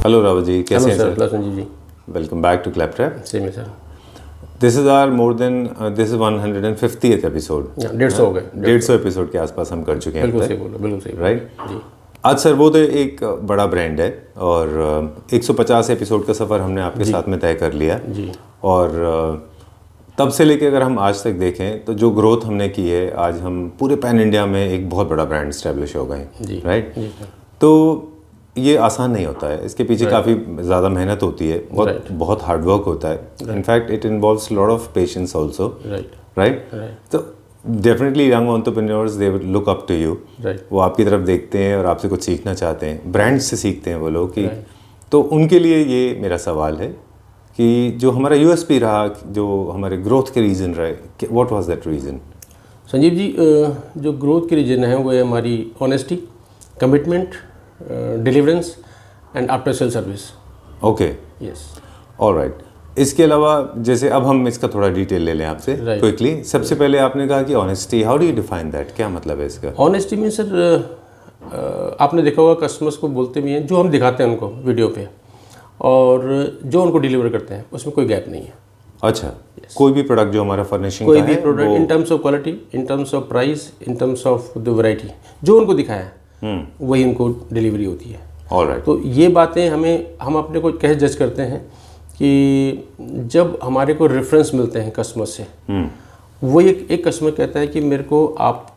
Hello Rawat ji, कैसे हैं sir? Hello Sanjeev ji, welcome back to Claptrap. Same है sir. This is 150th episode. 150 हो गए। 150 एपिसोड के आसपास हम कर चुके हैं। बिल्कुल सही बोला, बिल्कुल सही राइट जी। आज सर्वोदय एक बड़ा ब्रांड है और 150 एपिसोड का सफ़र हमने आपके साथ में तय कर लिया जी। और तब से लेके अगर हम आज तक देखें तो जो ग्रोथ हमने की है, आज हम पूरे पैन इंडिया में एक बहुत बड़ा ब्रांड इस्टेब्लिश हो गए। राइट, तो ये आसान नहीं होता है, इसके पीछे काफ़ी ज़्यादा मेहनत होती है, बहुत हार्ड वर्क होता है। In fact it involves lot of patience also. Right, तो definitely young entrepreneurs they will look up to you. वो आपकी तरफ देखते हैं और आपसे कुछ सीखना चाहते हैं, ब्रांड से सीखते हैं वो लोग कि तो उनके लिए ये मेरा सवाल है कि जो हमारा यूएसपी रहा, जो हमारे ग्रोथ के रीज़न रहे, what was that reason? Sanjeev ji, जो ग्रोथ के रीजन है वो है हमारी honesty, commitment, deliverance and after sale service. Okay, yes, alright. इसके अलावा जैसे अब हम इसका थोड़ा डिटेल ले लें आपसे क्विकली। सबसे पहले आपने कहा कि honesty, how do you define that? क्या मतलब है इसका? ऑनेस्टी मीन सर, आपने देखा होगा कस्टमर्स को बोलते भी हैं, जो हम दिखाते हैं उनको वीडियो पे और जो उनको डिलीवर करते हैं उसमें कोई गैप नहीं है। अच्छा, कोई भी प्रोडक्ट जो हमारा फर्निशिंग कोई भी product in terms of quality, in terms of price, in terms of the variety, जो उनको दिखाया है वही उनको डिलीवरी होती है। ऑलराइट, तो ये बातें हम अपने को कैसे जज करते हैं कि जब हमारे को रेफरेंस मिलते हैं कस्टमर से, वो एक कस्टमर कहता है कि मेरे को आप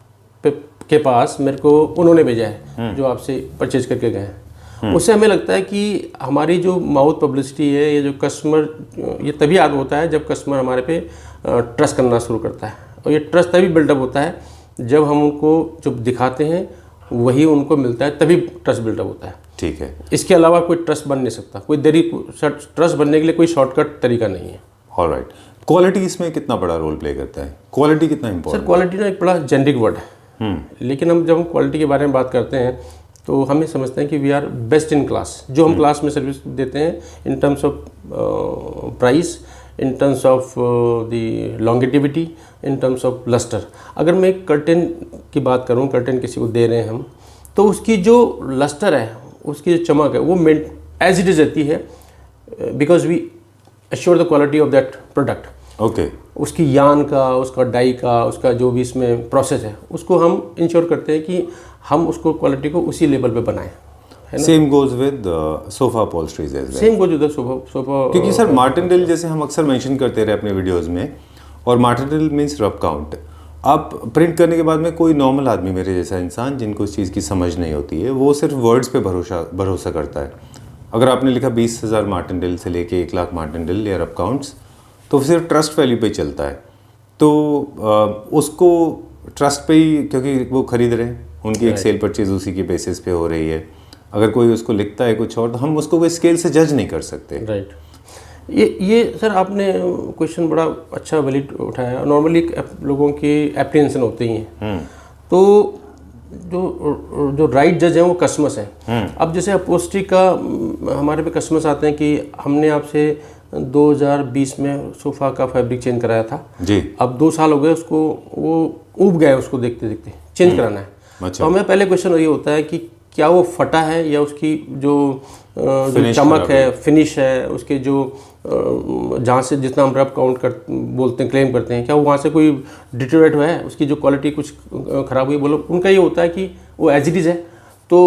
के पास मेरे को उन्होंने भेजा है जो आपसे परचेज करके गए हैं, उससे हमें लगता है कि हमारी जो माउथ पब्लिसिटी है, ये जो कस्टमर, ये तभी आगे होता है जब कस्टमर हमारे पे ट्रस्ट करना शुरू करता है। और ये ट्रस्ट तभी बिल्डअप होता है जब हम उनको जब दिखाते हैं वही उनको मिलता है, तभी ट्रस्ट बिल्डअप होता है। ठीक है, इसके अलावा कोई ट्रस्ट बन नहीं सकता, कोई ट्रस्ट बनने के लिए कोई शॉर्टकट तरीका नहीं है। ऑलराइट, क्वालिटी इसमें कितना बड़ा रोल प्ले करता है? क्वालिटी कितना इंपॉर्टेंट? सर, क्वालिटी ना एक बड़ा जेनरिक वर्ड है, लेकिन जब हम क्वालिटी के बारे में बात करते हैं तो हमें समझते हैं कि we are best in class. जो हम क्लास में सर्विस देते हैं in terms of price, in terms of the longevity, in terms of lustre. अगर मैं एक कर्टेन की बात करूं, कर्टेन किसी को दे रहे हैं हम, तो उसकी जो लस्टर है, उसकी जो चमक है, वो एज इट इज़ रहती है, because we assure the quality of that product. Okay, उसकी यान का, उसका डाई का, उसका जो भी इसमें प्रोसेस है, उसको हम इंश्योर करते हैं कि हम उसको क्वालिटी को उसी लेवल पे बनाएं। Same goes with sofa upholsteries as well. Same goes with sofa, क्योंकि सर मार्टिनडेल जैसे हम अक्सर मेंशन करते रहे अपने वीडियोस में, और मार्टिनडेल मींस रब काउंट। आप प्रिंट करने के बाद में कोई नॉर्मल आदमी, मेरे जैसा इंसान जिनको इस चीज़ की समझ नहीं होती है, वो सिर्फ वर्ड्स पे भरोसा करता है। अगर आपने लिखा 20,000 मार्टिनडेल से लेके 1 लाख मार्टिनडेल या रब काउंट्स, तो सिर्फ ट्रस्ट वैल्यू पे चलता है। तो उसको ट्रस्ट पे ही, क्योंकि वो खरीद रहे हैं, उनकी एक सेल परचेज उसी की बेसिस पे हो रही है। अगर कोई उसको लिखता है कुछ और, तो हम उसको कोई स्केल से जज नहीं कर सकते। राइट, ये सर आपने क्वेश्चन बड़ा अच्छा वैलिड उठाया। नॉर्मली लोगों की एप्रीहेंशन होते ही हैं, तो जो राइट जज हैं वो कस्टमर्स हैं। अब जैसे अपहोल्स्ट्री का हमारे पे कस्टमर्स आते हैं कि हमने आपसे 2020 में सोफ़ा का फैब्रिक चेंज कराया था जी, अब 2 साल हो गए उसको, वो ऊब गए, उसको देखते देखते चेंज कराना है। तो हमें पहले क्वेश्चन ये होता है कि क्या वो फटा है या उसकी जो चमक है, फिनिश है, उसके जो जहाँ से जितना हम रब काउंट बोलते हैं, क्लेम करते हैं, क्या वो वहाँ से कोई डिटेरियोरेट हुआ है, उसकी जो क्वालिटी कुछ ख़राब हुई, बोलो उनका ये होता है कि वो एज इट इज़ है। तो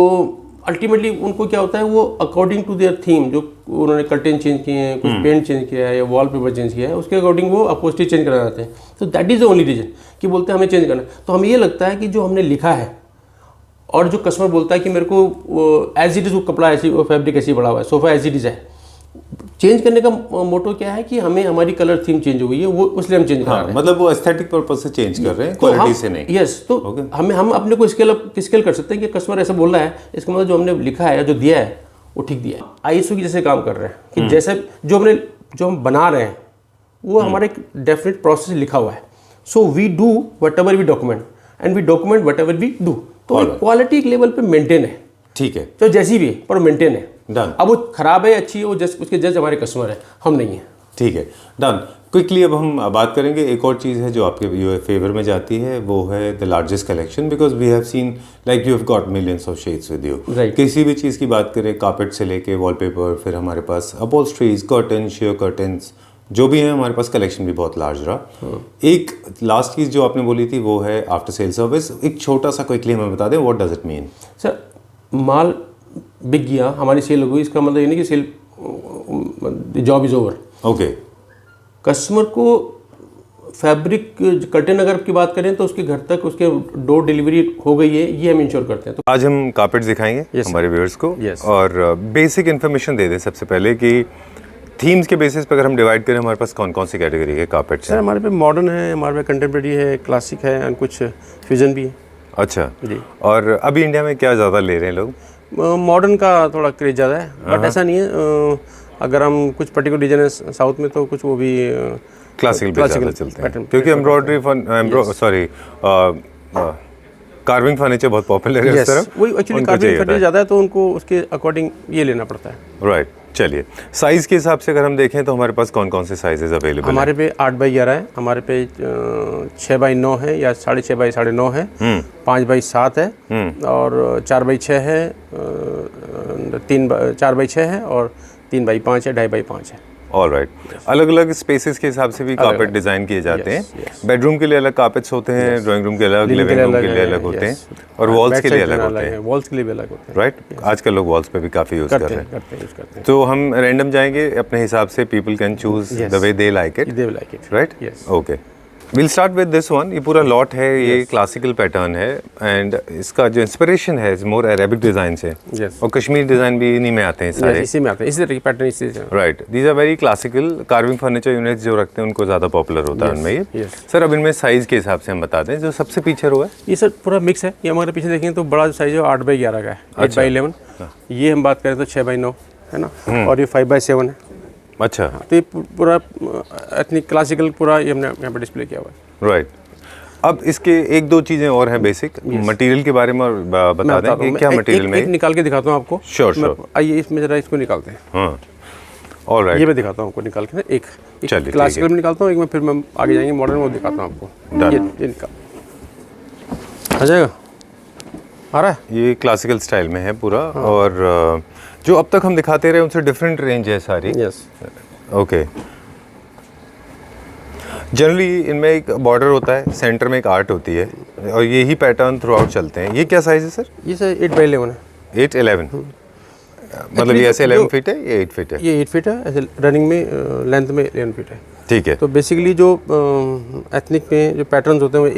अल्टीमेटली उनको क्या होता है, वो अकॉर्डिंग टू देयर थीम, जो उन्होंने कर्टेन चेंज किए हैं, कुछ पेंट चेंज किया है या वॉलपेपर चेंज किया है, उसके अकॉर्डिंग वो अपहोल्स्ट्री चेंज कराना चाहते हैं। तो that is the only reason कि बोलते हैं हमें चेंज करना। तो हमें ये लगता है कि जो हमने लिखा है और जो कस्टमर बोलता है कि मेरे को एज इट इज़ वो कपड़ा ऐसी, वो फैब्रिक ऐसी बड़ा हुआ है, सोफ़ा एज इट इज़ है, चेंज करने का मोटो क्या है कि हमें हमारी कलर थीम चेंज हो गई है, वो इसलिए हम चेंज कर रहे हैं। मतलब वो एस्थेटिक पर्पस से चेंज कर रहे हैं, क्वालिटी से नहीं। यस, तो हम अपने को स्केल कर सकते हैं कि कस्टमर ऐसा बोल रहा है, इसका मतलब जो हमने लिखा है, जो दिया है, वो ठीक दिया है। ISO की जैसे काम कर रहे हैं कि जैसे जो हम बना रहे हैं वो हमारे एक डेफिनेट प्रोसेस लिखा हुआ है। So we do whatever we document and we document whatever we do. तो क्वालिटी एक लेवल पे मेंटेन है, ठीक है, तो जैसी भी है पर मेंटेन है। डन। अब वो खराब है अच्छी है, वो उसके जज हमारे कस्टमर है, हम नहीं है। ठीक है, डन। क्विकली अब हम बात करेंगे एक और चीज़ है जो आपके फेवर में जाती है, वो है the largest collection, because we have seen like you have got millions of shades with you. किसी भी चीज़ की बात करें, कारपेट से लेके वॉलपेपर, फिर हमारे पास अपहोल्स्ट्रीज, कर्टन, शेयर कर्टन्स, जो भी है हमारे पास कलेक्शन भी बहुत लार्ज रहा। एक लास्ट चीज़ जो आपने बोली थी वो है आफ्टर सेल सर्विस। एक छोटा सा क्विकली हमें बता दें, what does it mean? Sir, माल बिक गया, हमारी सेल हो गई, इसका मतलब ये नहीं कि sale job is over. Okay. Customer को फैब्रिक कर्टन अगर की बात करें तो उसके घर तक उसके डोर डिलीवरी हो गई है, ये हम इंश्योर करते हैं। तो आज हम कारपेट्स दिखाएंगे हमारे व्यूअर्स को, और बेसिक इन्फॉर्मेशन दे दें सबसे पहले कि थीम्स के बेसिस पे अगर हम डिवाइड करें, हमारे पास कौन कौन सी कैटेगरी के कारपेट्स हैं? सर, हमारे पे मॉडर्न है, हमारे पे कंटेम्प्रेरी है, क्लासिक है, और कुछ फ्यूजन भी है। अच्छा जी। और अभी इंडिया में क्या ज़्यादा ले रहे हैं लोग? मॉडर्न का थोड़ा क्रेज ज़्यादा है, बट ऐसा नहीं है। अगर हम कुछ पर्टिकुलर रीजन है साउथ में तो कुछ वो भी क्लासिकल पे ज़्यादा चलते हैं, क्योंकि एम्ब्रॉयडरी कार्विंग फर्नीचर बहुत पॉपुलर है इस तरफ। वही एक्चुअली कार्विंग फर्नीचर ज़्यादा है तो उनको उसके अकॉर्डिंग ये लेना पड़ता है। राइट। चलिए, साइज़ के हिसाब से अगर हम देखें तो हमारे पास कौन कौन से साइजेस अवेलेबल हैं? हमारे पे 8x11 है, हमारे पे 6x9 है या 6.5x9.5 है, 5x7 है, और 4x6 है, 4x6 है, और 3x5 है, 2.5x5 है। All right. अलग अलग स्पेसेस के हिसाब से भी कारपेट डिज़ाइन किए जाते हैं। बेडरूम के लिए अलग कारपेट्स होते हैं, ड्राइंग रूम के अलग, लिविंग रूम के लिए अलग होते हैं, और वॉल्स के लिए अलग होते हैं। वॉल्स के लिए भी अलग होते हैं। राइट। आजकल लोग वॉल्स पे भी काफ़ी यूज़ कर रहे हैं। तो हम रैंडम जाएंगे अपने हिसाब से, people can choose the way they like it. Right. Okay, will start with this one. ये पूरा लॉट है, ये क्लासिकल पैटर्न है, एंड इसका जो इंस्पिरेशन है मोर अरेबिक डिज़ाइन से, और कश्मीरी डिज़ाइन भी इन्हीं में आते हैं सारे। इसी में आते हैं, इसी तरह की पैटर्न इसी से। Right. These are very classical carving furniture units जो रखते हैं उनको ज़्यादा पॉपुलर होता है उनमें ये। सर, अब इनमें साइज़ के हिसाब से हम बता दें, जो सबसे पीछे रो है ये सर पूरा मिक्स है। ये हमारे पीछे देखेंगे तो बड़ा साइज है 8x11 का है, 8x11। ये हम बात करें तो 6x9 है ना, और ये 5x7 है। अच्छा। तो ये पूरा एथनिक क्लासिकल पूरा ये हमने यहाँ पर डिस्प्ले किया हुआ है। राइट। अब इसके एक दो चीज़ें और हैं बेसिक, मटेरियल के बारे में बता दें कि क्या मटेरियल में। एक निकाल के दिखाता हूँ आपको। श्योर। आइए इसमें जरा इसको निकालते हैं। हाँ, ऑल राइट। ये मैं दिखाता हूँ आपको निकाल के, एक क्लासिकल में निकालता हूँ, एक में फिर मैं आगे जाएंगे मॉडर्न वो दिखाता हूँ आपको। ये निकाल आ जाएगा, आ रहा है। ये क्लासिकल स्टाइल में है पूरा। और जो अब तक हम दिखाते रहे उनसे डिफरेंट रेंज है सारी। यस। ओके। जनरली इनमें एक बॉर्डर होता है, सेंटर में एक आर्ट होती है, और यही पैटर्न थ्रू आउट चलते हैं। ये क्या साइज है सर? ये सर 8x11 है। 8x11 मतलब ये ऐसे 11 फीट है, ये 8 फीट है? ये 8 फीट है, ऐसे रनिंग में लेंथ में 11 फीट है। ठीक है। तो बेसिकली जो एथनिक में जो पैटर्न्स होते हैं वो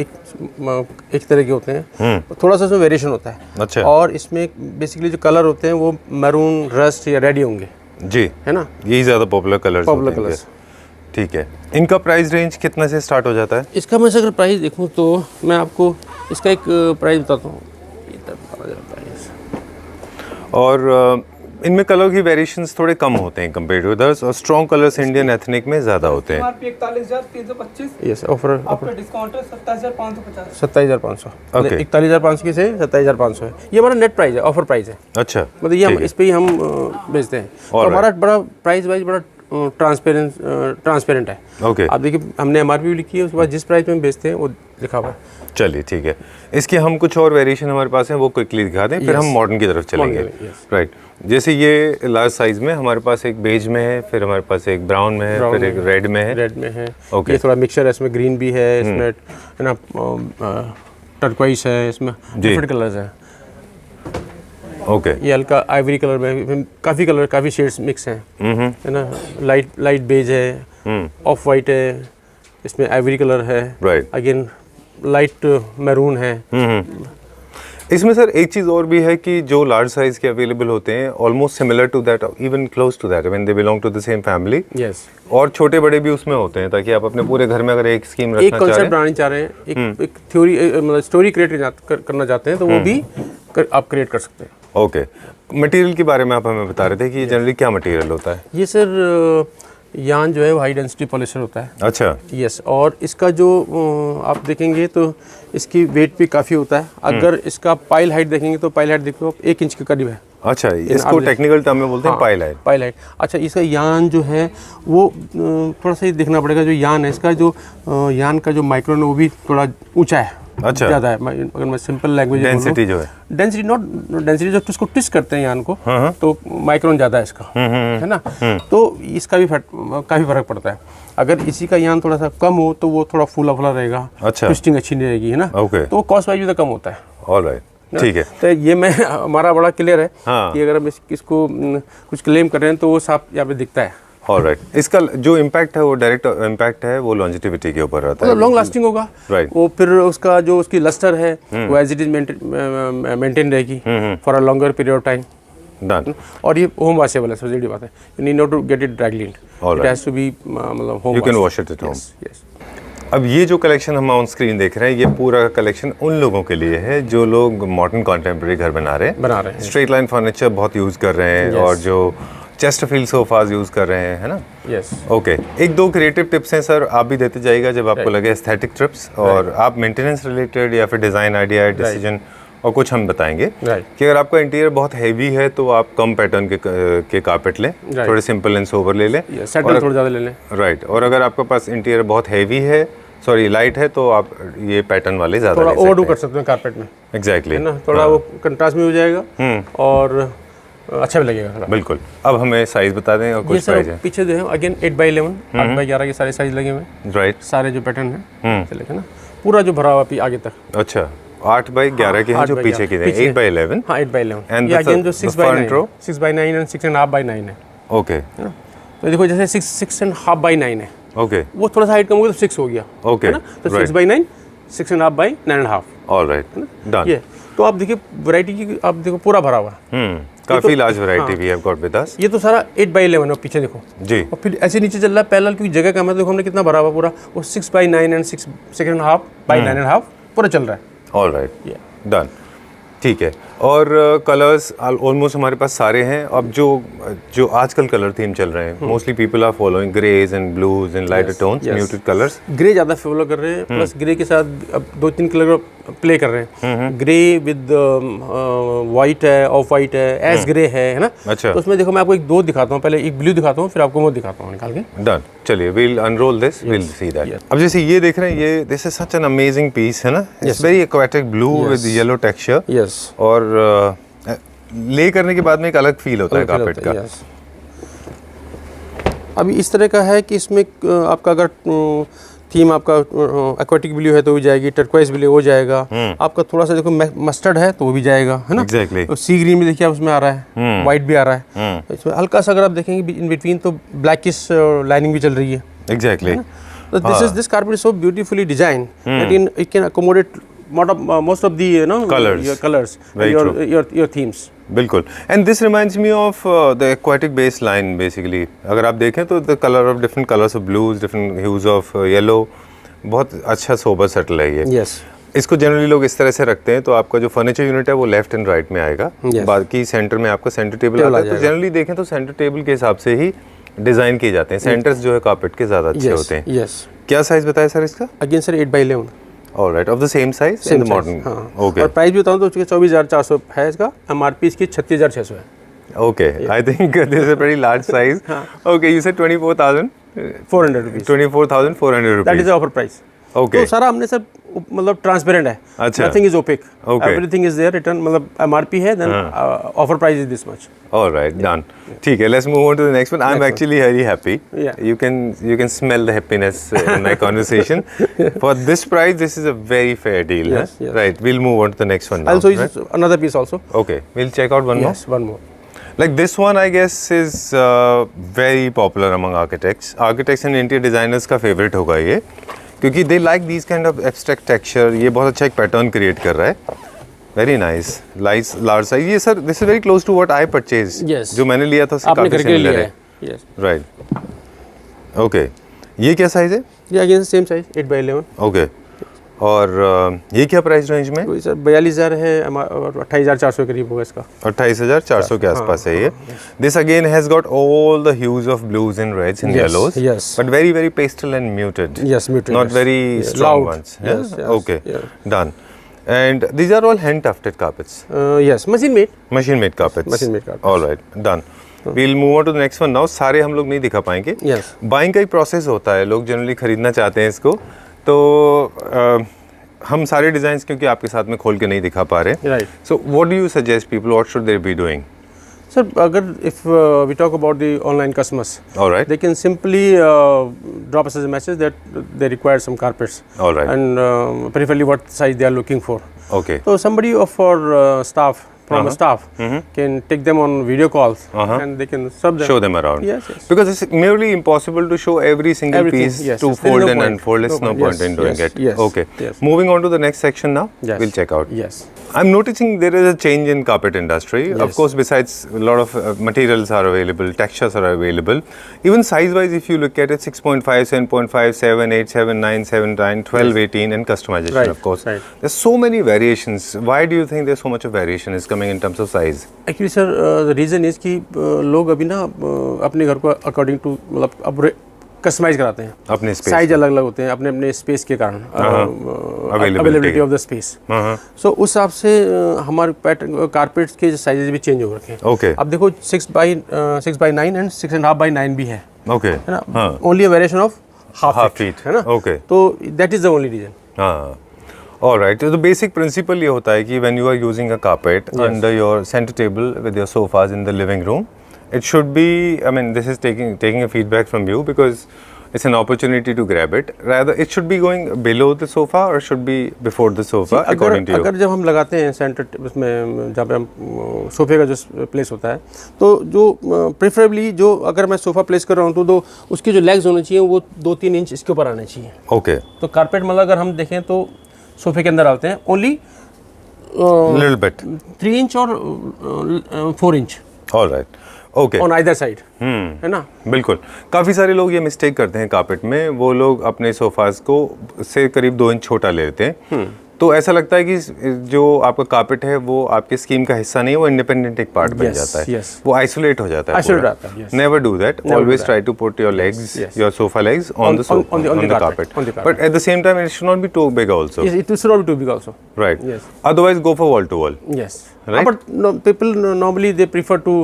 एक तरह के होते हैं, थोड़ा सा इसमें वेरिएशन होता है। अच्छा। और इसमें बेसिकली जो कलर होते हैं वो मैरून, रस्ट या रेड ही होंगे जी, है ना। यही ज़्यादा पॉपुलर कलर्स। ठीक है। इनका प्राइस रेंज कितना से स्टार्ट हो जाता है? इसका मैं अगर प्राइस देखूं तो मैं आपको इसका एक प्राइस बताता हूँ। और इनमें कलर की वेरिएशंस थोड़े कम होते हैं कंपेयर टू अदर्स, और स्ट्रॉन्ग कलर्स इंडियन एथनिक में ज़्यादा होते हैं। 41,325। यस, ऑफर आपका डिस्काउंट है 27,550। 27,500। ओके। 41,500 की से 27,500 है। ये हमारा नेट प्राइस है, ऑफर प्राइस है। अच्छा। मतलब ये हम इस पे ही हम बेचते हैं, तो हमारा बड़ा प्राइस वाइज बड़ा ट्रांसपेरेंट है। ओके। आप देखिए हमने MRP भी लिखी है, उसके बाद जिस प्राइस में बेचते हैं वो लिखा हुआ है। चलिए ठीक है। इसके हम कुछ और वेरिएशन हमारे पास हैं, वो क्विकली दिखा दें, फिर हम मॉडर्न की तरफ चलेंगे। राइट। जैसे ये लार्ज साइज में हमारे पास एक बेज में है, फिर हमारे पास एक ब्राउन में है, फिर एक रेड में है। ओके। ये थोड़ा मिक्सचर है, इसमें ग्रीन भी है, इसमें है ना टर्क्वाइस है, इसमें डिफरेंट कलर्स हैं। ओके। ये हल्का आइवरी कलर में काफ़ी शेड्स मिक्स हैं, है ना। लाइट बेज है, ऑफ वाइट है, इसमें आइवरी कलर है, राइट। अगेन लाइट मैरून है। इसमें सर एक चीज़ और भी है कि जो लार्ज साइज के अवेलेबल होते हैं almost similar to that, even close to that when they belong to the same family. Yes. और छोटे बड़े भी उसमें होते हैं, ताकि आप अपने पूरे घर में अगर एक स्कीम रखना एक कॉन्सेप्ट बनाना चाह रहे हैं, एक थ्योरी मतलब स्टोरी क्रिएट करना चाहते हैं, तो वो भी आप क्रिएट कर सकते हैं। ओके। मटेरियल के बारे में आप हमें बता रहे थे कि जनरली क्या मटेरियल होता है? ये सर यान जो है वो हाई डेंसिटी पॉलिस्टर होता है। अच्छा। यस। और इसका जो आप देखेंगे तो इसकी वेट भी काफ़ी होता है। अगर इसका पाइल हाइट देखेंगे तो पाइल हाइट देखो आप 1 इंच के करीब है। अच्छा, इसको टेक्निकल टर्म में बोलते हैं पाइलाइट। पाइलाइट। अच्छा, इसका यान जो है वो थोड़ा सा ही देखना पड़ेगा। जो यान है इसका, जो यान का जो माइक्रोन है वो भी थोड़ा ऊंचा है, अच्छा, ज़्यादा है। अगर मैं सिंपल लैंग्वेज में डेंसिटी जो है, डेंसिटी जो उसको ट्विस्ट करते हैं यान को, तो माइक्रोन ज़्यादा है इसका, है ना। तो इसका भी काफ़ी फर्क पड़ता है। अगर इसी का यान थोड़ा सा कम हो तो वो थोड़ा फूला फूला रहेगा, अच्छा, ट्विस्टिंग अच्छी नहीं रहेगी, है ना। तो वो कॉस्ट वाइज भी तो कम होता है। ऑलराइट, ठीक है। तो ये हमारा बड़ा क्लियर है कि अगर हम इसको कुछ क्लेम कर रहे हैं तो वो साफ यहाँ पे दिखता है। ऑलराइट, इसका जो इम्पैक्ट है वो डायरेक्ट इम्पैक्ट है वो लॉन्जिटिविटी के ऊपर रहता है, लॉन्ग लास्टिंग होगा। राइट। वो फिर उसका जो उसकी लस्टर है वो एज इट इज मेंटेन रहेगी for a longer period of time. Done. और ये होम वॉशेबल है, सीधी बात है। You need not to get it dry cleaned, it has to be मतलब home, you can wash it at home. अब ये जो कलेक्शन हम ऑन स्क्रीन देख रहे हैं, ये पूरा कलेक्शन उन लोगों के लिए है जो लोग मॉडर्न कॉन्टेम्प्रेरी घर बना रहे हैं, स्ट्रेट लाइन फर्नीचर बहुत यूज़ कर रहे हैं, और जो चेस्टरफील्ड सोफाज यूज़ कर रहे हैं, है ना। यस। ओके, एक दो क्रिएटिव टिप्स हैं सर, आप भी देते जाइएगा जब आपको लगे एस्थेटिक टिप्स, और आप मेंटेनेंस रिलेटेड या फिर डिज़ाइन आइडिया डिसीजन और कुछ हम बताएंगे कि अगर आपका इंटीरियर बहुत हैवी है तो आप कम पैटर्न के कारपेट लें, थोड़े सिंपल एंड सोबर ले लें, सेटल थोड़ा ज़्यादा ले लें। राइट। और अगर आपके पास इंटीरियर बहुत हैवी है, सॉरी लाइट है, तो आप ये पैटर्न वाले ज़्यादा थोड़ा ओवरडू कर सकते हैं कारपेट में। एग्जैक्टली, है ना, थोड़ा वो कंट्रास्ट में हो जाएगा और अच्छा भी लगेगा। बिल्कुल। अब हमें साइज बता दें और कुछ प्राइस है। पीछे जो है अगेन 8x11 8x11 के सारे साइज लगे हुए हैं, राइट। सारे जो पैटर्न है चलेगा ना, पूरा जो भरा हुआ आगे तक। अच्छा, 8x11 के हैं जो पीछे के हैं, 8x11। हाँ, 8x11 एंड ये अगेन जो 6x9 एंड 6.5x9 है। ओके, तो देखो जैसे 6.5x9 है, ओके, वो थोड़ा सा हाइट कम हो गया तो 6 हो गया, ओके, तो 6x9 6.5x9.5। Alright, done. ये तो आप देखिए वैरायटी की, आप देखो पूरा भरा हुआ है, काफी लार्ज वैरायटी भी है गॉट विद अस। ये तो सारा 8x11 है, पीछे देखो जी, और फिर ऐसे नीचे चल रहा है पैरेलल, क्योंकि जगह कम है। देखो हमने कितना भरा हुआ पूरा, वो 6x9 एंड 6.5x9.5 पूरा चल रहा है। ऑलराइट, डन, ठीक है। और कलर्स ऑलमोस्ट हमारे पास सारे हैं। अब जो आजकल कलर थीम चल रहे हैं, mostly people are following greys and blues and lighter tones, muted colours. Grey ज़्यादा फॉलो कर रहे हैं, प्लस ग्रे के साथ अब 2-3 कलर प्ले कर रहे हैं। ग्रे विद वाइट है, ऑफ वाइट है, एस ग्रे है ना। अच्छा, तो उसमें देखो मैं आपको एक दो दिखाता हूँ, पहले एक ब्लू दिखाता हूँ, फिर आपको वो दिखाता हूँ निकाल के। डन, चलिए we'll unroll this, we'll see that. अब जैसे ये देख रहे हैं, ये this is such an amazing piece, है ना। It's very aquatic blue with yellow texture. Yes. और ले करने के बाद में एक अलग फील होता है कारपेट का। अभी इस तरह का है कि इसमें आपका अगर थीम आपका एक्वाटिक ब्लू है तो भी जाएगी, टर्क्वाइज ब्लू हो जाएगा, आपका थोड़ा सा देखो मस्टर्ड है तो वो भी जाएगा, है ना। एग्जैक्टली। तो सी ग्रीन भी देखिए उसमें आ रहा है, वाइट भी आ रहा है, इसमें हल्का सा अगर आप देखेंगे इन बिटवीन तो ब्लैकिश लाइनिंग भी चल रही है। Exactly. So this carpet is so beautifully designed that it can accommodate most of the colors, your themes. बिल्कुल। And this reminds me of the aquatic base line basically. अगर आप देखें तो the colour of different colours of blues, different huge of yellow, बहुत अच्छा sober settle है ये। Yes. इसको जनरली लोग इस तरह से रखते हैं, तो आपका जो फर्नीचर यूनिट है वो लेफ्ट एंड राइट में आएगा, बाकी सेंटर में आपका सेंटर टेबल आता है। तो जनरली देखें तो सेंटर टेबल के हिसाब से ही डिजाइन किए जाते हैं। सेंटर्स जो है कारपेट के ज़्यादा अच्छे होते हैं। यस। क्या साइज बताया सर इसका? Again sir 8x11। Alright, of the same size in the modern. Okay. और प्राइस भी बताऊं तो 24,400 है इसका, एमआरपी इसकी 36,600 है। Okay, I think this is a very large size. Okay, you said 24,400 rupees. 24,400 rupees, that is the offer price. Okay. तो सारा हमने सब मतलब ट्रांसपेरेंट है। अच्छा। Nothing is opaque, Okay. Everything is there return, मतलब एमआरपी है, then offer price is this much. Alright, done, ठीक है। Let's move on to the next one. I am actually very happy. Yeah. You can smell the happiness in my conversation. For this price, this is a very fair deal. Yes, huh? yes. Right, we'll move on to the next one now. I'll show you right? another piece also. Okay, we'll check out one more. Yes, one more. Like this one, I guess, is very popular among architects. Architects and interior designers का favorite होगा ये, क्योंकि they like these kind of abstract texture. ये बहुत अच्छा एक pattern create कर रहा है। Very nice, large size. ये sir, this is very close to what I purchased. Yes. जो मैंने लिया था उससे आपने काफी करके लिया similar है। है। Yes. Right. Okay. ये क्या साइज है? ये again same size 8x11। Okay. और ये क्या प्राइस रेंज में? तो सर 42,000 है और 28,400 के करीब होगा इसका। 28,400 के आसपास है ये। This again has got all the hues of blues and reds and yellows, but very very pastel and muted. Yes, muted. Not very strong ones. Yes, yes, okay, yeah. Done. And these are all hand tufted carpets. Yes, machine made. Machine made carpets. Machine made carpets. All right, done. We'll move on to the next one now. सारे हम लोग नहीं दिखा पाएंगे. Yes. Buying का ही process होता है. लोग जनरली खरीदना चाहते हैं इसको. तो हम सारे डिजाइन क्योंकि आपके साथ में खोल के नहीं दिखा पा रहे. Right. So what do you suggest people? What should they be doing? Sir, अगर if we talk about the online customers, All right. they can simply drop us as a message that they require some carpets. All right. And preferably what size they are looking for. Okay. So somebody of our staff, from staff, can take them on video calls and they can sub them. Show them around. Yes, yes. Because it's nearly impossible to show every single Everything, piece yes, to yes. There's fold no and point. unfold. There's No no point. point in doing Yes, it. yes, Okay. yes. Moving on to the next section now. Yes. We'll check out. Yes. I'm noticing there is a change in carpet industry. Of Yes. course, besides a lot of materials are available, textures are available. Even size-wise, if you look at it, 6.5, 7.5, 7, 8, 7, 9, 7, 9, 12, 18, and customization, Right, of course. right. There's so many variations. Why do you think there's so much of variation is coming in terms of size? Actually, sir, the reason is कि लोग अभी ना अपने घर को according to मतलब अब customise कराते हैं. अपने space. साइज अलग अलग होते हैं अपने अपने स्पेस के कारण. Availability of the space. So उस हिसाब से हमारे पैटर्न कारपेट्स के साइजेस भी चेंज हो रखे हैं. Okay. अब देखो 6x9 एंड 6.5x9 भी है. Okay. है ना. Only a variation of half feet. है ना. Okay. तो that is the only reason. हाँ. All right. So the basic principle ये होता है कि when you are using a carpet under your center table with your sofas in the living room, it should be. I mean, this is taking a feedback from you because it's an opportunity to grab it. Rather, it should be going below the sofa or should be before the sofa according to you. अगर जब हम लगाते हैं centre उसमें जहाँ पे हम सोफे का जो प्लेस होता है तो जो प्रेफरेबली जो अगर मैं सोफा प्लेस कर रहा हूँ तो उसके जो लेग्स होने चाहिए वो 2-3 इंच इसके ऊपर आने चाहिए. Okay. तो कारपेट मतलब अगर हम देखें तो सोफे के अंदर आते हैं ओनली Little bit. 3 इंच और 4 inch All right. Okay. On either side. है ना. बिल्कुल. काफ़ी सारे लोग ये मिस्टेक करते हैं कारपेट में. वो लोग अपने सोफाज को से करीब 2 इंच छोटा ले लेते हैं. तो ऐसा लगता है कि जो आपका कारपेट है वो आपके स्कीम का हिस्सा नहीं है, वो इंडिपेंडेंट एक पार्ट बन जाता है. वो आइसोलेट हो जाता है. Never do that. Always try to put your legs, your sofa legs on the carpet. But at the same time it should not be too big also. It should not be too big also. Right. Otherwise go for wall to wall. Yes. Right? But no, people normally they prefer to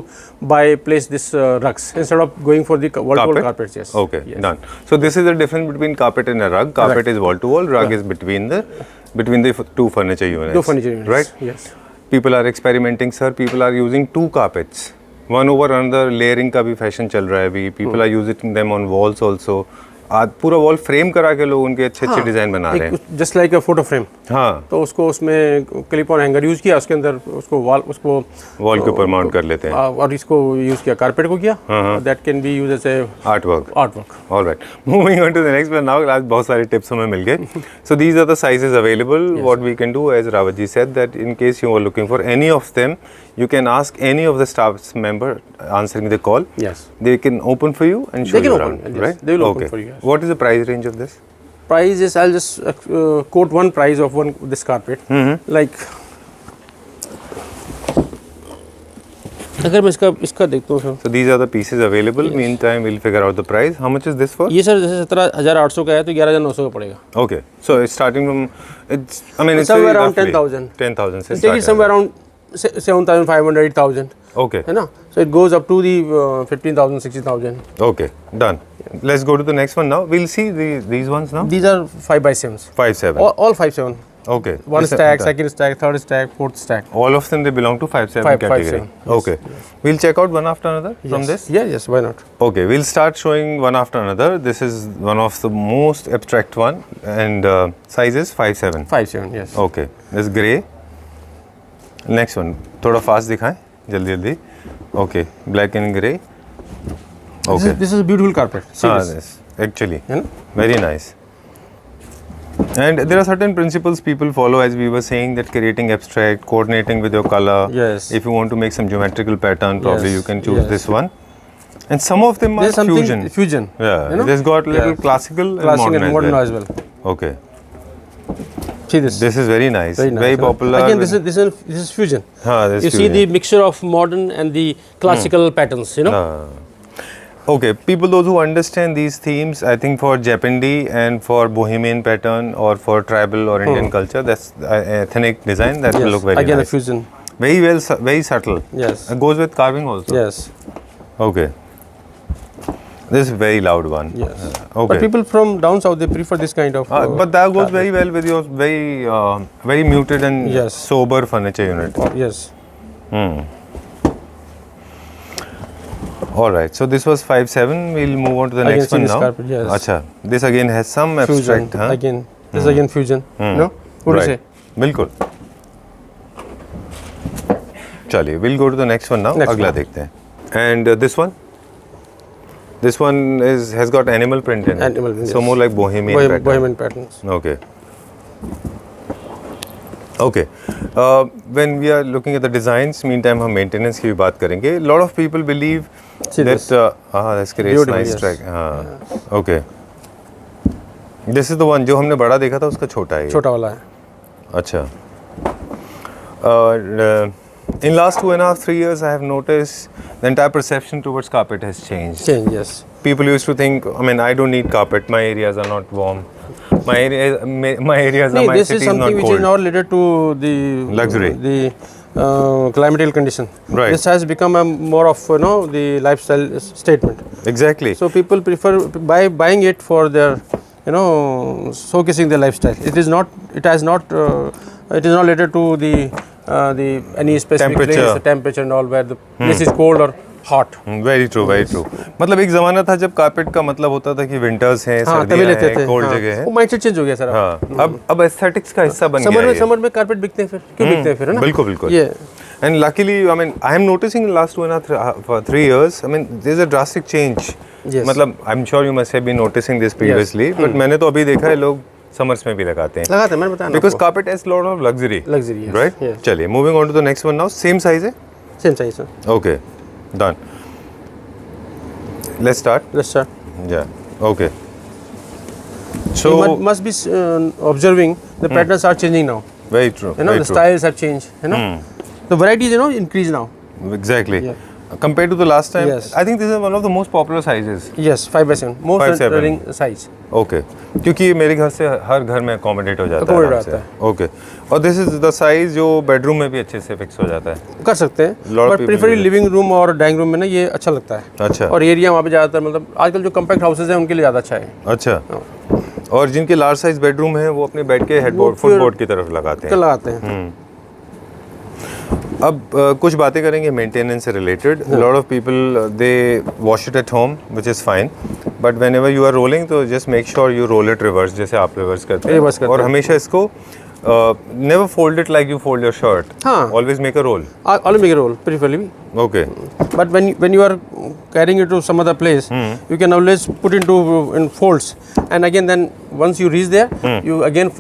place this rugs instead of going for the wall to wall carpets. Yes. Okay. Done. So this is the difference between carpet and a rug. Carpet is wall to wall. Rug is between the two furniture units. 2 furniture units. Right. Yes. People are experimenting, sir. People are using 2 carpets, one over another. Layering का भी fashion चल रहा है अभी. People are using them on walls also. आज पूरा wall frame करा के लोग उनके अच्छे डिजाइन बना रहे हैं. जस्ट लाइक अ फोटो फ्रेम. हाँ. तो उसको उसमें क्लिप ऑन हैंगर यूज किया, उसके अंदर उसको वॉल के ऊपर माउंट कर लेते हैं. और इसको यूज किया, कारपेट को किया. That can be use as a artwork. Alright. Moving on to the next one now. आज बहुत सारे टिप्स हमें मिल गए. So these are the sizes available. What we can do, as Rawat ji said, that in case you are looking for any of them, you can ask any of the staff member answering the call. Yes. They can open for you and show you around. Yes. Right? They will open for you. Yes. What is the price range of this? Price is, I'll just quote one price of this carpet. Like अगर मैं इसका देखता हूँ sir. So these are the pieces available. Yes. Meantime, we'll figure out the price. How much is this for? ये sir जैसे 17,800 का है तो 11,900 का पड़ेगा. Okay. So it's starting from, it's somewhere around 10,000. 10,000 से take it somewhere around 7,500, 8,000. Okay. है ना. So it goes up to the 15,000, 16,000. Okay. Done. Let's go to the next one now. We'll see these ones now. These are 5x7s. 5/7. All 5/7. Okay. One stack, second stack, third stack, fourth stack. All of them, they belong to 5/7 category. 5/7. Okay. Yes. We'll check out one after another from this. Yes, why not? Okay, we'll start showing one after another. This is one of the most abstract one, and size is 5/7. 5/7, yes. Okay. This grey. Next one. थोड़ा fast दिखाएं, जल्दी. Okay. Black and grey. Okay. This is a beautiful carpet. Yes. Actually, very nice. And there are certain principles people follow, as we were saying, that creating abstract, coordinating with your color. Yes. If you want to make some geometrical pattern, probably you can choose this one. And some of them are fusion. Fusion. Yeah. You know? There's got little classical and modern as well. Okay. See this. This is very nice. Very popular. Again, this is fusion. This you fusion. See the mixture of modern and the classical patterns, you know. Okay, people those who understand these themes, I think for Japandi and for Bohemian pattern or for tribal or Indian culture, that's ethnic design that will look very again nice. a fusion. Very well, very subtle. Yes. It goes with carving also. Yes. Okay. This is a very loud one. Yes. Okay. But people from down south, they prefer this kind of. But that goes very well with your very muted and Yes. sober furniture unit. Yes. All right. So this was 5/7. We'll move on to the Again, next one see this now. carpet, yes. Acha. This again has some Fusion. abstract. Huh? Again. This is again fusion. No? What do you say? बिल्कुल. चलिए, we'll go to the next one now. Next अगला one. देखते हैं. And this one. This one has got animal print in it. Animal print, So yes. more like Bohemian pattern. Bohemian patterns. Okay. Okay. When we are looking at the designs, meantime हम maintenance की भी बात करेंगे. A lot of people believe See that this. that's great, Beautiful, nice yes. track. हाँ. Okay. This is the one जो हमने बड़ा देखा था उसका छोटा है. छोटा वाला है. अच्छा. In last 2.5-3 years, I have noticed the entire perception towards carpet has changed. Change, yes. People used to think, I mean, I don't need carpet. My areas are not warm. My areas are No, my this city is is not something which cold. is not related to the Luxury. the climatal condition. Right. This has become a more of the lifestyle statement. Exactly. So people prefer buying it for their showcasing their lifestyle. It is not. It has not. It is not related to the any specific Temperature. place, temperature and all where the place is cold or hot. Very true very true. मतलब एक ज़माना था जब carpet का मतलब होता था कि विंटर्स हैं, हाँ, तभी सर्दियाँ लेते हैं, थे. कोल्ड हाँ. जगह है. वो माइंडसेट चेंज हो गया सर. हाँ. अब एस्थेटिक्स का हिस्सा बन गया है. समर में कारपेट बिकते हैं फिर. क्यों बिकते हैं फिर, है ना? बिल्कुल बिल्कुल. ये And luckily, I mean, I am noticing in the last 2.5-3 years, I mean, there's a drastic change. Yes. मतलब I'm sure you must have been noticing this previously, but मैंने तो अभी देखा है लोग समर्स में भी लगाते हैं. लगाते हैं, मैंने बताया ना Because आपको. carpet has lot of luxury. Luxury, yes. Right? Yes. चलिए, moving on to the next one now. Same size है? Same size, sir. Okay, done. Let's start. Let's start. Yeah. Okay. So you must be observing the patterns are changing now. Very true. You know, very the true. styles have changed. You know, the varieties increase now. Exactly. Yeah. Compared to the last time, Yes. I think this is one of the most popular sizes. Yes, 5/7. Most 5/7. running size. Okay क्योंकि ये मेरे घर से हर घर में accommodate हो जाता है Accommodate आराम से. आता ओके और दिस इज द साइज जो बेडरूम में भी अच्छे से फिक्स हो जाता है. कर सकते हैं. Lot of but people preferably do that. Living room और डाइनिंग रूम में ना ये अच्छा लगता है. अच्छा. और एरिया वहाँ पे ज़्यादातर मतलब आजकल जो कम्पैक्ट हाउसेज हैं उनके लिए ज़्यादा अच्छा है. अच्छा. और जिनके लार्ज साइज बेडरूम है वो अपने बेड के हेडबोर्ड फिर- फुटबोर्ड की तरफ लगाते हैं. लगाते हैं. अब कुछ बातें करेंगे मेंटेनेंस से related. Lot of people they wash it at home which is fine but whenever you are rolling तो just make sure you roll it reverse जैसे आप रिवर्स करते हैं. Reverse करते और हैं. हमेशा इसको never fold it like you fold your shirt. हाँ. Always make a roll. Always make a roll, preferably. Okay. But when you are carrying it to some other place, you can always put into in folds, and again then once you reach there, you again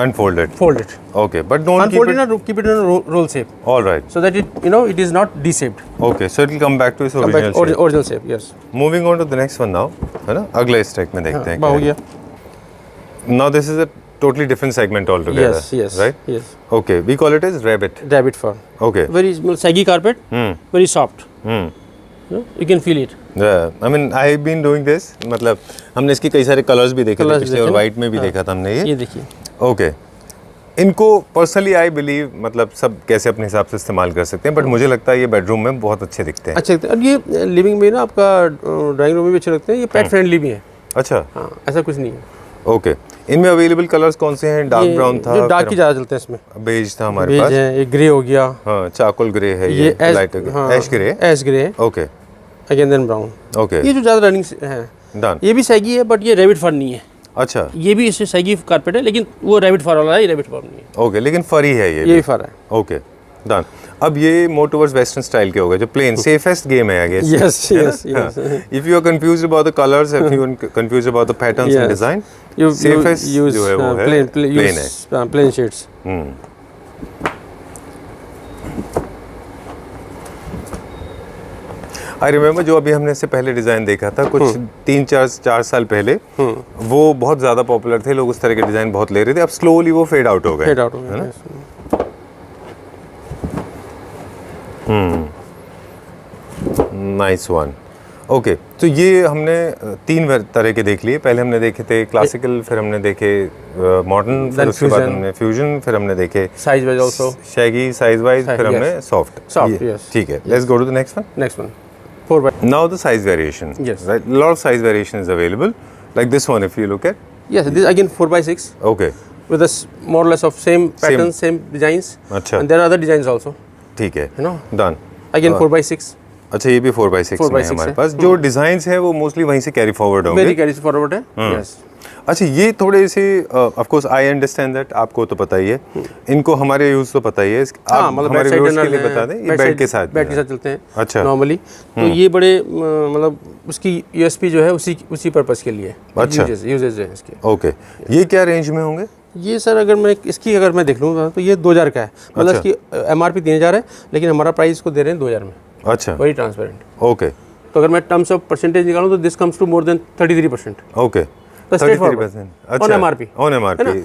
Unfold it. fold it. Okay, but don't Unfold it keep it. and keep it in a roll shape, All right. so that it is not D-shaped. Okay, so it will come back to its Come back original shape. original shape. Yes. Moving on to the next one now, है ना? अगले stake में देखते हैं. हो गया. Now this is a totally different segment altogether. Yes. Right? Yes. Okay, we call it as rabbit. Rabbit fur. Okay. Very saggy carpet. Very soft. You can feel it. Yeah, I mean I've been doing this. मतलब हमने इसके कई सारे colours भी देखे थे Colours पिछले देखे और ना? वाइट में भी देखा था हमने ये ये. देखिए. ओके. इनको पर्सनली आई बिलीव मतलब सब कैसे अपने हिसाब से इस्तेमाल कर सकते हैं बट मुझे लगता है ये बेडरूम में बहुत अच्छे दिखते हैं. अच्छे लगते हैं. और ये लिविंग में ना आपका ड्राइंग रूम में भी अच्छे लगते हैं. ये पेट फ्रेंडली भी है. अच्छा. हाँ, ऐसा कुछ नहीं है. ओके. इनमें अवेलेबल कलर्स कौन से हैं? डार्क ब्राउन था. जो डार्क ही ज़्यादा चलते हैं इसमें. बेज था हमारे बेज पास. है. ये ग्रे हो गया. हाँ, चारकोल ग्रे है ये light ash grey. Ash grey है. Okay. Again then brown. Okay. ये जो ज़्यादा रनिंग है. डन. ये भी सैगी है बट ये रैबिट फर नहीं है. अच्छा. ये भी इससे सैगी कारपेट है लेकिन वो रैबिट फर वाला है. ये रैबिट फर नहीं है. ओके लेकिन फरी है ये भी फर है. Okay done. अब ये मोर टुवर्ड्स वेस्टर्न स्टाइल के हो गए जो प्लेन सेफेस्ट गेम है I guess. Yes. If you are confused about the colours if you are confused about the patterns and Yes. Design You Safest use जो है वो है plain है. plain shades. आई रिमेम्बर जो अभी हमने इससे पहले डिजाइन देखा था कुछ 3-4 साल पहले वो बहुत ज़्यादा पॉपुलर थे. लोग उस तरह के डिजाइन बहुत ले रहे थे. अब स्लोली वो फेड आउट हो गए. Fade out हो गया. Nice one. ओके, तो ये हमने 3 तरह के देख लिए। पहले हमने देखे थे क्लासिकल, फिर हमने देखे मॉडर्न, फिर उसके बाद हमने फ्यूजन, फिर हमने देखे size wise also shaggy, size wise, फिर हमने सॉफ्ट। यस, ठीक है, let's go to the next one. Next one 4x. Now the size variation. Yes. Right, a lot of size variation is available. Like this one, if you look at. Yes, this again 4x6 Okay. with a more or less of same patterns, same designs. अच्छा। And there are other designs also. ठीक है। You know. Done. Again 4x6. अच्छा, ये भी 4x6 में है हमारे पास। जो डिजाइंस है वो मोस्टली वहीं से कैरी फॉरवर्ड होंगे। Very carry forward है। Yes. अच्छा, ये थोड़े से of course I understand that, आपको तो पता ही है, इनको हमारे यूज तो पता ही है। आप हमारे व्यूअर्स के लिए बता दें, ये बेड के साथ चलते हैं। अच्छा, नॉर्मली तो ये बड़े मतलब उसकी यूएसपी जो है उसी पर्पस के लिए अच्छा यूजेज है इसके। ओके, ये क्या रेंज में होंगे? ये सर अगर मैं देख लूँ तो ये 2000 का है, मतलब इसकी एमआरपी 3000 है, लेकिन हमारा प्राइस इसको दे रहे हैं 2000 में। अच्छा, वेरी ट्रांसपेरेंट। ओके, तो अगर मैं टर्म्स ऑफ परसेंटेज निकालूं तो this comes to more than 33%। Okay, तो straight forward on MRP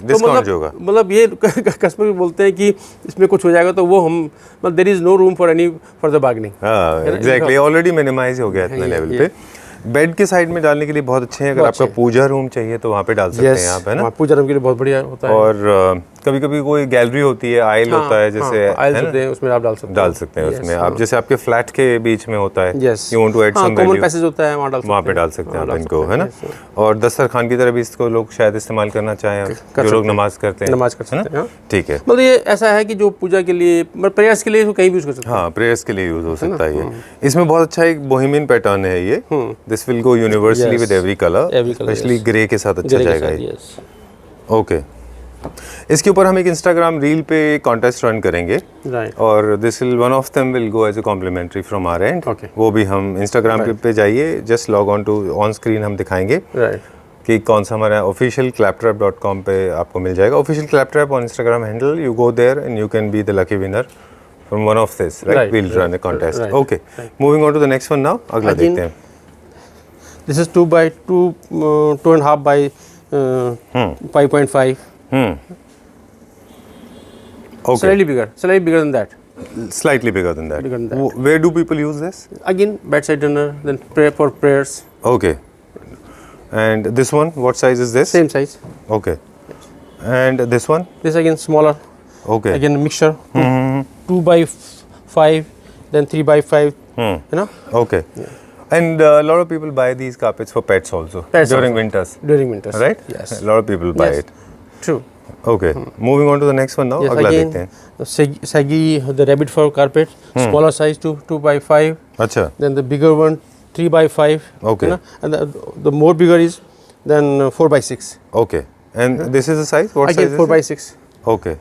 discount जो होगा। मतलब ये कस्टमर बोलते हैं कि इसमें कुछ हो जाएगा तो वो हम मतलब there is no room for any further bargaining. Exactly, already minimise हो गया इतना लेवल पे। बेड के साइड में डालने के लिए बहुत अच्छे हैं। अगर आपका पूजा रूम चाहिए तो वहाँ पे डाल सकते हैं आप, है ना? पूजा रूम के लिए बहुत बढ़िया होता है। और कभी कभी कोई गैलरी होती है, आयल होता है, जैसे आयल्स होते हैं, उसमें आप डाल सकते हैं उसमें आप, जैसे आपके फ्लैट के बीच में होता है, you want to add some common passage होता है, वहाँ पे डाल सकते हैं आप इनको, है ना? और दस्तरखान की तरह भी इसको लोग शायद इस्तेमाल करना चाहें, जो लोग नमाज करते हैं। ठीक है, मतलब ये ऐसा है कि जो पूजा के लिए, प्रेयर्स के लिए कहीं भी यूज कर सकते हैं। हाँ, प्रेयर्स के लिए यूज हो सकता है ये। इसमें बहुत अच्छा एक बोहेमियन पैटर्न है ये। This will go universally with every colour, specially grey के साथ अच्छा जाएगा ये। ओके, इसके ऊपर हम एक इंस्टाग्राम रील पे कॉन्टेस्ट रन करेंगे, और this will one of them will go as a complimentary from our end. वो भी हम इंस्टाग्राम पे जाइए, just log on to on screen हम दिखाएंगे कि कौन सा हमारा ऑफिशियल claptrap.com पे आपको मिल जाएगा। Official claptrap on Instagram handle, you go there and you can be the lucky winner from one of this, right? We'll run a contest. Okay, moving on to the next one now. अगला देखते हैं। This is 2.5 by 5.5. Okay. Slightly bigger than that. Slightly bigger than that. Where do people use this? Again, bedside dinner, then pray for prayers. Okay. And this one, what size is this? Same size. Okay. And this one? This again smaller. Okay. Again a mixture. 2 by 5, then 3 by 5. You know? Okay. Yeah. And a lot of people buy these carpets for pets also. During winters. During winters. Right? Yes. A lot of people buy it. True. Okay. Moving on to the next one now. Yes, अगला again, देखते हैं। Sagi, the rabbit fur carpet, smaller size 2 by 5. अच्छा। Then the bigger one 3 by 5. Okay. You know? And the more bigger is then 4 by 6. Okay. And this is the size? What again, size is 4 by 6. Okay.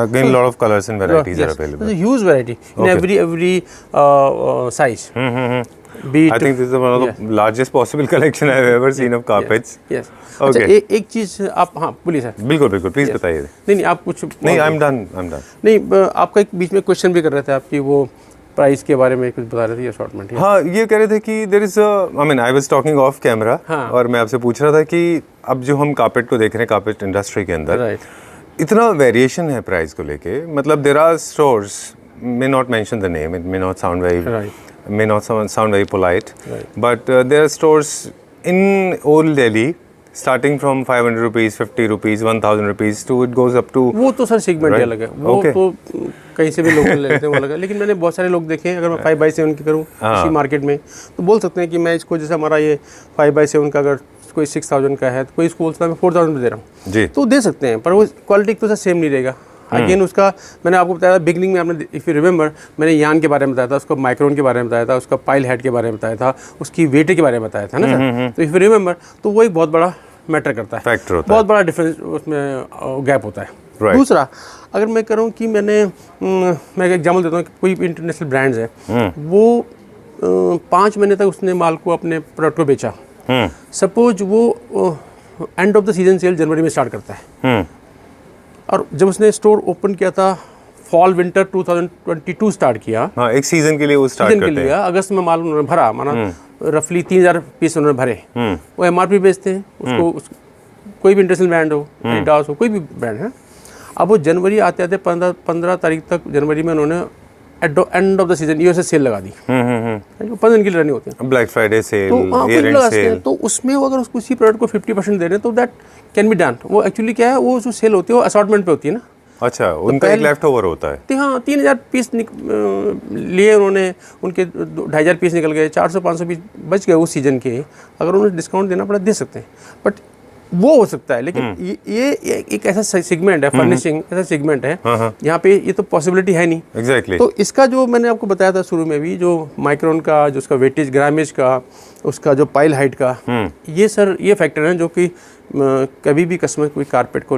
Again, a lot of colors and varieties are available. There's a huge variety in every size. I think this is one of the largest possible collection I've ever seen of carpets. Yes. Okay. अच्छा, एक चीज़ आप बोलिए sir. बिल्कुल please बताइए। नहीं आप कुछ नहीं, I'm done. नहीं, आपका एक बीच में क्वेश्चन भी कर रहे थे आपकी, वो प्राइस के बारे में कुछ बता रहे थे, असॉर्टमेंट। हाँ, ये कह रहे थे कि there is I was talking of camera, और मैं आपसे पूछ रहा था कि अब जो हम कार्पेट को देख रहे हैं, कार्पेट इंडस्ट्री के अंदर इतना वेरिएशन है प्राइस को लेके। मतलब there are stores, may not mention the name, it may not sound very may not sound very polite, but there are stores in old Delhi starting from 500 rupees, 50 rupees, 1000 rupees to it goes up to, वो तो sir segment अलग है, वो तो कहीं से भी लोग लेते हैं वो अलग है। लेकिन मैंने बहुत सारे लोग देखे हैं, अगर मैं 5x7 की करूँ इसी मार्केट में, तो बोल सकते हैं कि मैं इसको, जैसे हमारा ये 5x7 का अगर कोई 6000 का है, तो कोई इसको मैं 4000 में दे रहा हूँ जी, तो दे सकते हैं, पर वो क्वालिटी तो सर सेम नहीं रहेगा। अगेन उसका मैंने आपको बताया बिगनिंग में, आपने इफ़ यू रिमेंबर मैंने यान के बारे में बताया था, उसका माइक्रोन के बारे में बताया था, उसका पाइल हेड के बारे में बताया था, उसकी वेट के बारे में बताया था ना सर। तो इफ़ यू रिमेंबर, तो वो एक बहुत बड़ा मैटर करता है, फैक्टर होता है, बहुत बड़ा डिफरेंस उसमें गैप होता है। दूसरा, अगर मैं करूँ कि मैं एक एग्जाम्पल देता हूँ, कोई इंटरनेशनल ब्रांड्स है, वो 5 महीने तक उसने माल को, अपने प्रोडक्ट को बेचा। सपोज वो end of the season sale जनवरी में स्टार्ट करता है, और जब उसने स्टोर ओपन किया था फॉल विंटर 2022 स्टार्ट किया, हाँ, एक सीजन के लिए वो स्टार्ट करते हैं। अगस्त में माल उन्होंने भरा, माना रफली 3000 पीस उन्होंने भरे, वो एमआरपी बेचते हैं उसको, कोई भी इंटरनेशनल ब्रांड हो, एडिडास हो, कोई भी ब्रांड है। अब वो जनवरी आते आते 15 तारीख तक जनवरी में उन्होंने end of the season USA sale लगा दी, 5 दिन के लिए रनिंग होते हैं, ब्लैक फ्राइडे सेल, तो ईयर एंड सेल, तो उसमें वो अगर उसको उसी प्रोडक्ट को 50% दे रहे हैं तो दैट कैन बी डन। वो एक्चुअली क्या है, वो जो सेल होती है वो असॉर्टमेंट पे होती है ना। अच्छा, उनका एक लेफ्ट ओवर होता है। तो हाँ 3000 पीस लिए उन्होंने, उनके 2500 पीस निकल गए, 400-500 पीस बच गए उस सीज़न के, अगर उन्हें डिस्काउंट देना पड़ा दे सकते हैं, बट वो हो सकता है। लेकिन ये एक ऐसा सेगमेंट है, फर्निशिंग ऐसा सेगमेंट है यहाँ पे ये तो पॉसिबिलिटी है नहीं। एग्जैक्टली। तो इसका जो मैंने आपको बताया था शुरू में भी, जो माइक्रोन का, जो उसका वेटेज, ग्रामेज का, उसका जो पाइल हाइट का, ये सर ये फैक्टर हैं जो कि कभी भी कस्टमर कोई कारपेट को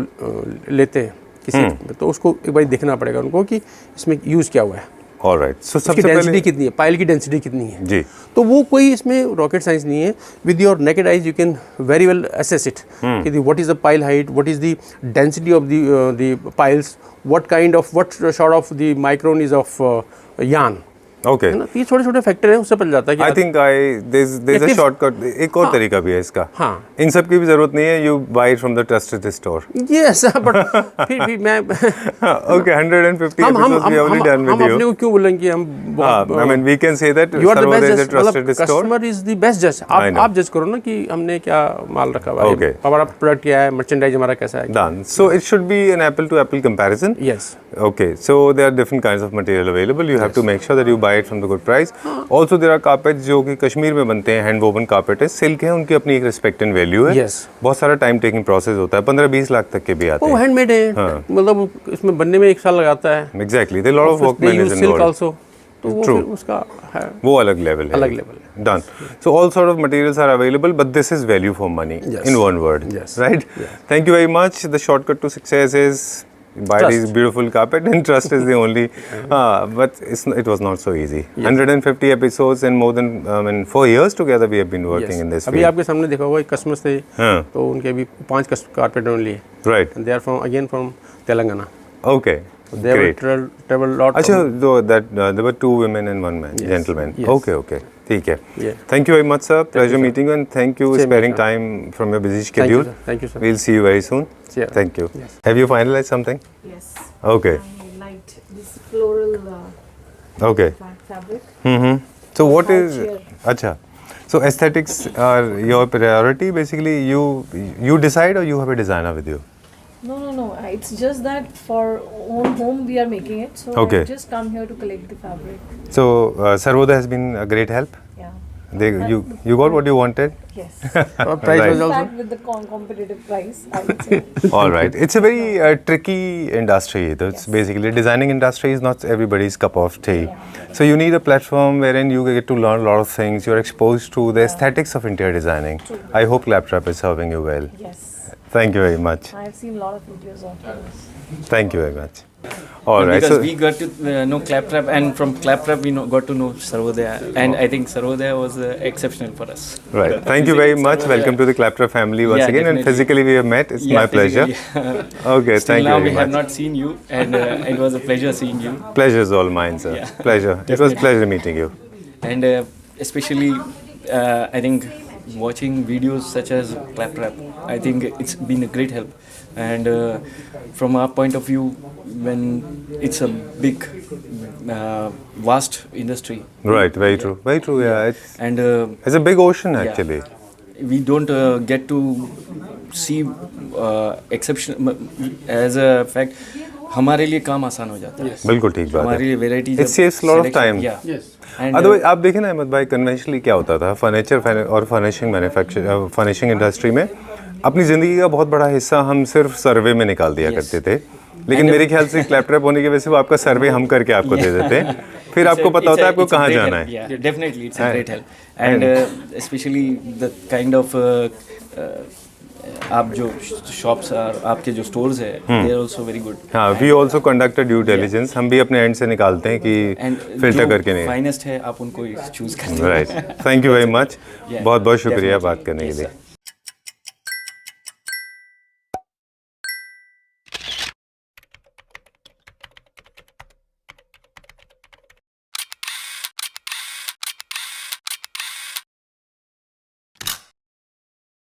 लेते हैं किसी, तो उसको एक बार देखना पड़ेगा उनको कि इसमें यूज़ क्या हुआ है, ऑलराइट। सो उसकी डेंसिटी कितनी है, पाइल की डेंसिटी कितनी है जी। तो वो कोई इसमें रॉकेट साइंस नहीं है। With your naked eyes you can very well assess it कि what is the pile height, what is the density of the piles, what sort of the micron is of yarn, okay. है ना। तो ये छोटे छोटे factor हैं, उससे पता जाता है कि I think there is a shortcut, एक और तरीका भी है इसका। हाँ, इन सब की भी जरूरत नहीं है, you buy it from the trusted store. Yes but फिर भी मैं okay, 150 episodes we already done हम विद यू। अपने को क्यों बोलेंगे कि हम I mean we can say that you are the Sarvodaya is a best, trusted store. Customer is the best जज। आप जज करो ना कि हमने क्या माल रखा हुआ है, Okay. हमारा प्रोडक्ट क्या है, मर्चेंडाइज हमारा कैसा है। Done. So it should be an apple to apple comparison. Yes Okay, so there are different kinds of material available. You have to make sure that you buy it from the good price. Also there are carpets जो कि कश्मीर में बनते हैं, hand woven carpet है, silk है, उनकी अपनी एक respect and value है। Yes. बहुत सारा time taking process होता है, 15-20 लाख तक के भी आते वो हैं। हैंडमेड है, मतलब इसमें बनने में 1 साल लगाता है। Exactly, there are a lot of workmen is silk involved. Also, तो वो फिर उसका है वो अलग लेवल है। अलग लेवल है। Done. So all sort of materials are available, but this is value for money in one word. Yes. Right? Thank you very much. The shortcut to success is buy Trust. these beautiful carpet, and trust is the only. But it was not so easy. 150 episodes and more than 4 years together we have been working in this अभी field. आपके सामने देखा होगा, एक customer थे, हाँ. तो उनके अभी 5 कारपेट उन्होंने लिए, Right. and they are from Telangana. Okay. They have Great. traveled lot. अच्छा, there were 2 women and 1 man, gentlemen. Yes. Okay. ठीक है. Yeah. Thank you very much, sir. Pleasure meeting you, and thank you Same sparing here, sir. time from your busy schedule. Thank you, sir. We'll see you very soon. Yeah. Thank you. Yes. Have you finalized something? Yes. Okay. I liked this floral Okay. fabric. Mm-hmm. So what is? Chair. Acha. So aesthetics are your priority. Basically, you decide, or you have a designer with you. No. It's just that for own home we are making it. So Okay. I just come here to collect the fabric. So Sarvoda has been a great help. Yeah. You got what you wanted. Yes. Price Right. was In also fact, with the competitive price, I would say. All right. It's a very tricky industry. It's basically designing industry is not everybody's cup of tea. So you need a platform wherein you get to learn a lot of things. You're exposed to the aesthetics of interior designing. I hope Claptrap is serving you well. Yes. Thank you very much. I've seen a lot of videos of this. Thank you very much. All right. Because So we got to know Claptrap, and from Claptrap we got to know Sarvodaya, and I think Sarvodaya was exceptional for us. right. Thank you very much. Welcome to the Claptrap family once Yeah, again. And definitely. physically we have met. It's my pleasure. Okay. Still Thank now you we very have much. not seen you, and it was a pleasure seeing you, Pleasure is all mine, sir. Yeah. Pleasure. It was pleasure meeting you. and especially I think watching videos such as Claptrap, I think it's been a great help. And from our point of view, when it's a big, vast industry, Right. Very true. Very true. Yeah. and It's a big ocean actually. we don't get to see exception as a fact. हमारे लिए काम आसान हो जाता है, बिल्कुल ठीक बात हमारे है. लिए varieties It saves a lot of time. And otherwise आप देखें ना अहमद भाई, कन्वेंशनली क्या होता था, फर्नीचर और फर्निशिंग मैन्युफैक्चर फर्निशिंग इंडस्ट्री में अपनी ज़िंदगी का बहुत बड़ा हिस्सा हम सिर्फ सर्वे में निकाल दिया करते थे. लेकिन मेरे ख्याल से क्लैपट्रैप होने की वजह से वो आपका सर्वे हम करके आपको दे देते हैं, फिर आपको पता होता है आपको कहाँ जाना है. Yeah, definitely it's a great help. And especially the kind of आप जो शॉप्स और आपके जो स्टोर्स है, they are also very good. हाँ, we also conduct due diligence. हम भी अपने एंड से निकालते हैं कि And फिल्टर करके जो नहीं. फाइनेस्ट है आप उनको चूज करते हैं. Right. Thank you very much. Yeah, बहुत बहुत शुक्रिया definitely. बात करने के Yes, लिए. sir.